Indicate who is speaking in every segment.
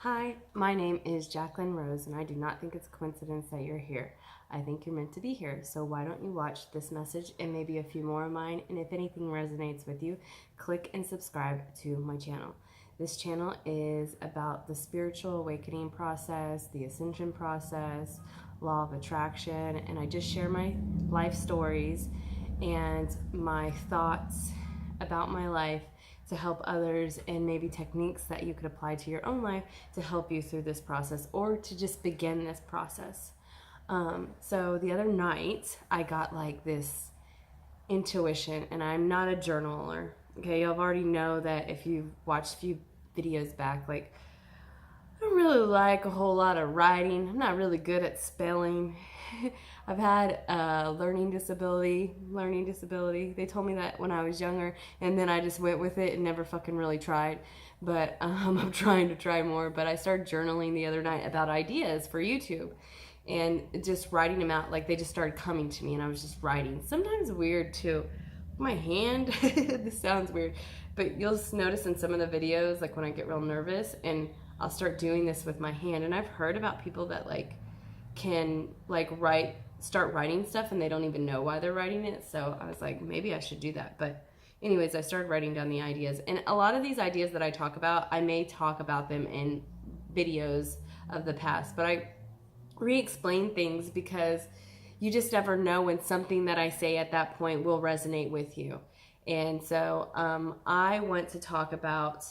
Speaker 1: Hi, my name is Jacqueline Rose, and I do not think it's a coincidence that you're here. I think you're meant to be here, so why don't you watch this message and maybe a few more of mine, and if anything resonates with you, click and subscribe to my channel. This channel is about the spiritual awakening process, the ascension process, law of attraction, and I just share my life stories and my thoughts about my life to help others, and maybe techniques that you could apply to your own life to help you through this process or to just begin this process. So the other night I got like this intuition, and I'm not a journaler. Okay, you'll already know that if you've watched a few videos back. Like, I don't really like a whole lot of writing. I'm not really good at spelling. I've had a learning disability. They told me that when I was younger, and then I just went with it and never fucking really tried. But I'm trying to try more. But I started journaling the other night about ideas for YouTube, and just writing them out. Like, they just started coming to me, and I was just writing. Sometimes weird too. My hand, this sounds weird, but you'll just notice in some of the videos, like when I get real nervous, and I'll start doing this with my hand. And I've heard about people that like can like start writing stuff and they don't even know why they're writing it. So I was like, maybe I should do that. But anyways, I started writing down the ideas, and a lot of these ideas that I talk about, I may talk about them in videos of the past, but I re-explain things because you just never know when something that I say at that point will resonate with you. And so I want to talk about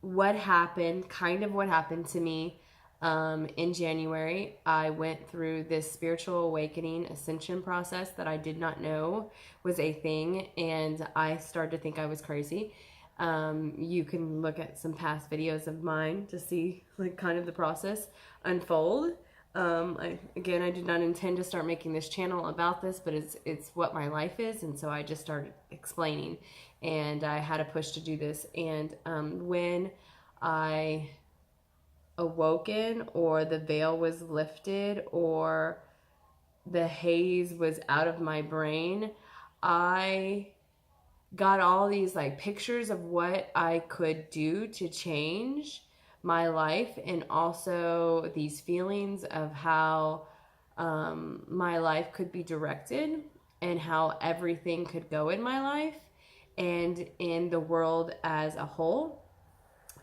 Speaker 1: what happened to me in January. I went through this spiritual awakening ascension process that I did not know was a thing, and I started to think I was crazy. You can look at some past videos of mine to see like kind of the process unfold. I did not intend to start making this channel about this, but it's what my life is, and so I just started explaining, and I had a push to do this. And when I awoken, or the veil was lifted, or the haze was out of my brain, I got all these like pictures of what I could do to change my life, and also these feelings of how my life could be directed, and how everything could go in my life and in the world as a whole.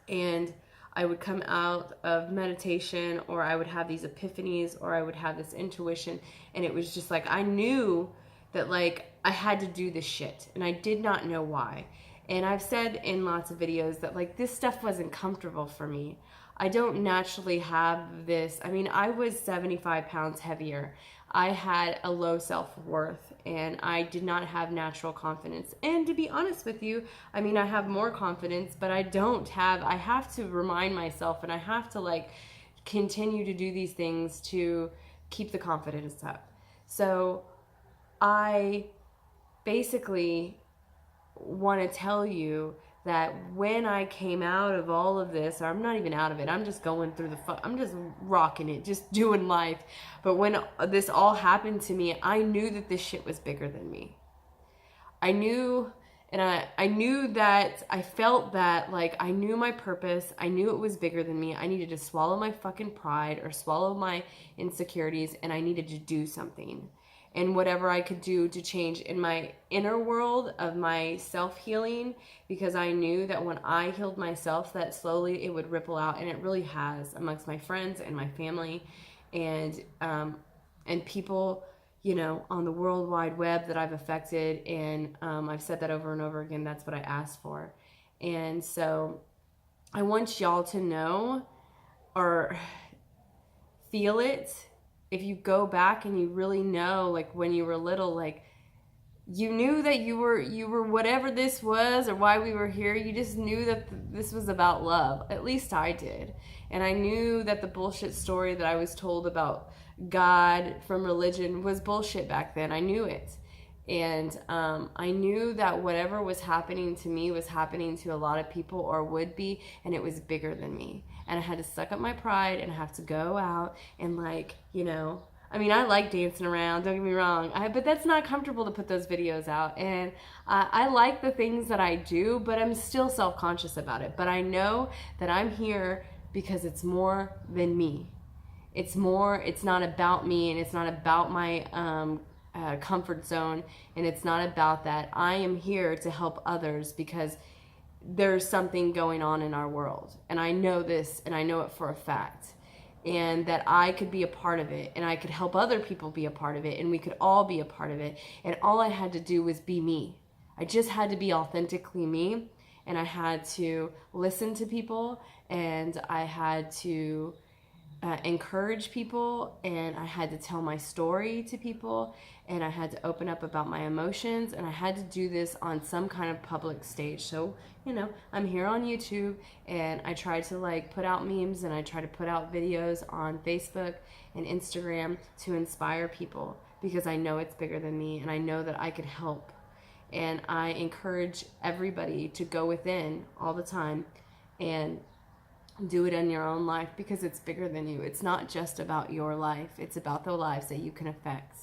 Speaker 1: And I would come out of meditation, or I would have these epiphanies, or I would have this intuition, and it was just like I knew that like I had to do this shit, and I did not know why. And I've said in lots of videos that like this stuff wasn't comfortable for me. I don't naturally have this. I mean, I was 75 pounds heavier. I had a low self-worth, and I did not have natural confidence. And to be honest with you, I mean, I have more confidence, but I have to remind myself, and I have to like continue to do these things to keep the confidence up. So I basically want to tell you that when I came out of all of this, or I'm not even out of it, I'm just going through I'm just rocking it, just doing life. But when this all happened to me, I knew that this shit was bigger than me. I knew, and I knew that, I felt that, like, I knew my purpose. I knew it was bigger than me. I needed to swallow my fucking pride, or swallow my insecurities, and I needed to do something. And whatever I could do to change in my inner world of my self-healing, because I knew that when I healed myself, that slowly it would ripple out, and it really has, amongst my friends and my family, and people, you know, on the World Wide Web that I've affected. And I've said that over and over again. That's what I asked for. And so I want y'all to know, or feel it. If you go back and you really know, like when you were little, like you knew that you were whatever this was, or why we were here. You just knew that this was about love. At least I did. And I knew that the bullshit story that I was told about God from religion was bullshit back then. I knew it. And I knew that whatever was happening to me was happening to a lot of people, or would be, and it was bigger than me. And I had to suck up my pride, and I have to go out and, like, you know, I mean, I like dancing around, don't get me wrong, but that's not comfortable to put those videos out. And I like the things that I do, but I'm still self-conscious about it. But I know that I'm here because it's more than me. It's not about me, and it's not about my comfort zone, and it's not about that. I am here to help others because there's something going on in our world. And I know this, and I know it for a fact. And that I could be a part of it, and I could help other people be a part of it, and we could all be a part of it. And all I had to do was be me. I just had to be authentically me, and I had to listen to people, and I had to encourage people, and I had to tell my story to people, and I had to open up about my emotions, and I had to do this on some kind of public stage. So, you know, I'm here on YouTube, and I try to like put out memes, and I try to put out videos on Facebook and Instagram to inspire people, because I know it's bigger than me, and I know that I could help. And I encourage everybody to go within all the time and do it in your own life, because it's bigger than you. It's not just about your life. It's about the lives that you can affect.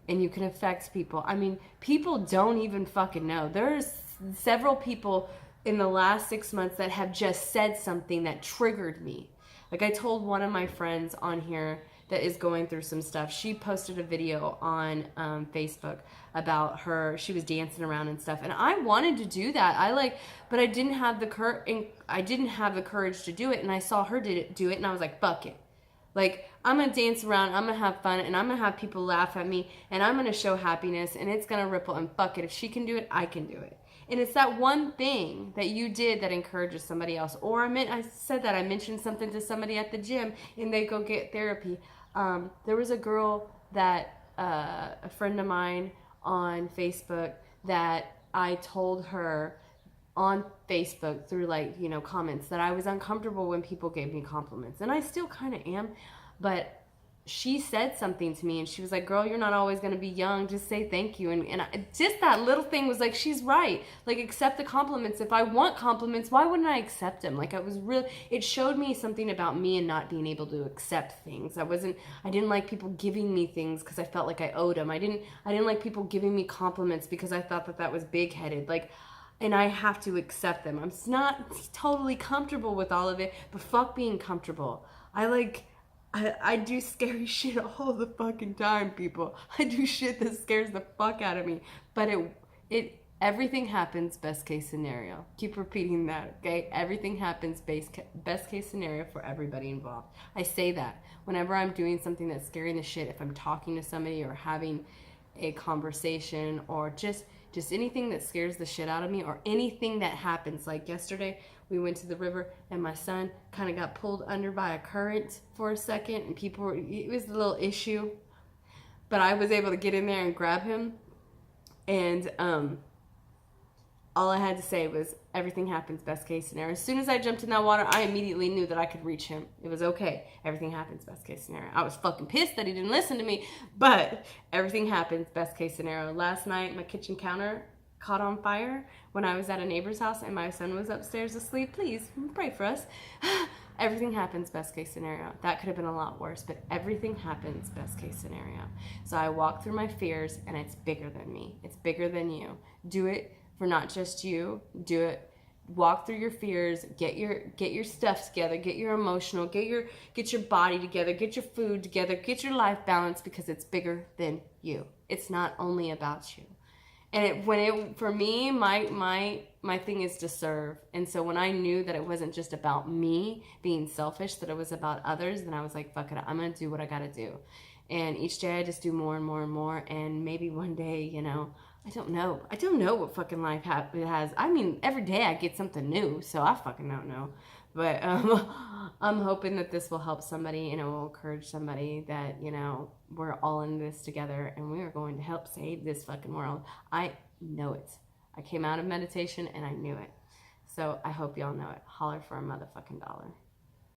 Speaker 1: And you can affect people. I mean, people don't even fucking know. There's several people in the last 6 months that have just said something that triggered me. Like, I told one of my friends on here that is going through some stuff. She posted a video on Facebook about her. She was dancing around and stuff, and I wanted to do that. But I didn't have the courage to do it. And I saw her do it, and I was like, fuck it. Like, I'm gonna dance around, I'm gonna have fun, and I'm gonna have people laugh at me, and I'm gonna show happiness, and it's gonna ripple. And fuck it, if she can do it, I can do it. And it's that one thing that you did that encourages somebody else. Or I mentioned something to somebody at the gym, and they go get therapy. There was a girl that, a friend of mine on Facebook, that I told her on Facebook through comments that I was uncomfortable when people gave me compliments. And I still kind of am, but she said something to me, and she was like, girl, you're not always going to be young. Just say thank you. And just that little thing was like, she's right. Like, accept the compliments. If I want compliments, why wouldn't I accept them? Like, it showed me something about me and not being able to accept things. I didn't like people giving me things because I felt like I owed them. I didn't like people giving me compliments because I thought that was big-headed. And I have to accept them. I'm not totally comfortable with all of it, but fuck being comfortable. I do scary shit all the fucking time, people. I do shit that scares the fuck out of me. But everything happens best case scenario. Keep repeating that, okay? Everything happens best case scenario for everybody involved. I say that whenever I'm doing something that's scaring the shit, if I'm talking to somebody or having a conversation or just anything that scares the shit out of me, or anything that happens. Like yesterday, we went to the river, and my son kind of got pulled under by a current for a second, and it was a little issue, but I was able to get in there and grab him, and all I had to say was, everything happens best case scenario. As soon as I jumped in that water, I immediately knew that I could reach him. It was okay. Everything happens best case scenario. I was fucking pissed that he didn't listen to me, but everything happens best case scenario. Last night, my kitchen counter caught on fire when I was at a neighbor's house, and my son was upstairs asleep. Please pray for us. Everything happens best case scenario. That could have been a lot worse, but everything happens best case scenario. So I walk through my fears, and it's bigger than me. It's bigger than you. Do it for not just you. Do it. Walk through your fears. Get your stuff together. Get your emotional. Get your body together. Get your food together. Get your life balanced, because it's bigger than you. It's not only about you. And for me, my thing is to serve. And so when I knew that it wasn't just about me being selfish, that it was about others, then I was like, fuck it, I'm going to do what I got to do. And each day I just do more and more and more. And maybe one day, I don't know. I don't know what fucking life it has. I mean, every day I get something new, so I fucking don't know. But I'm hoping that this will help somebody, and it will encourage somebody that, we're all in this together, and we are going to help save this fucking world. I know it. I came out of meditation, and I knew it. So I hope y'all know it. Holler for a motherfucking dollar.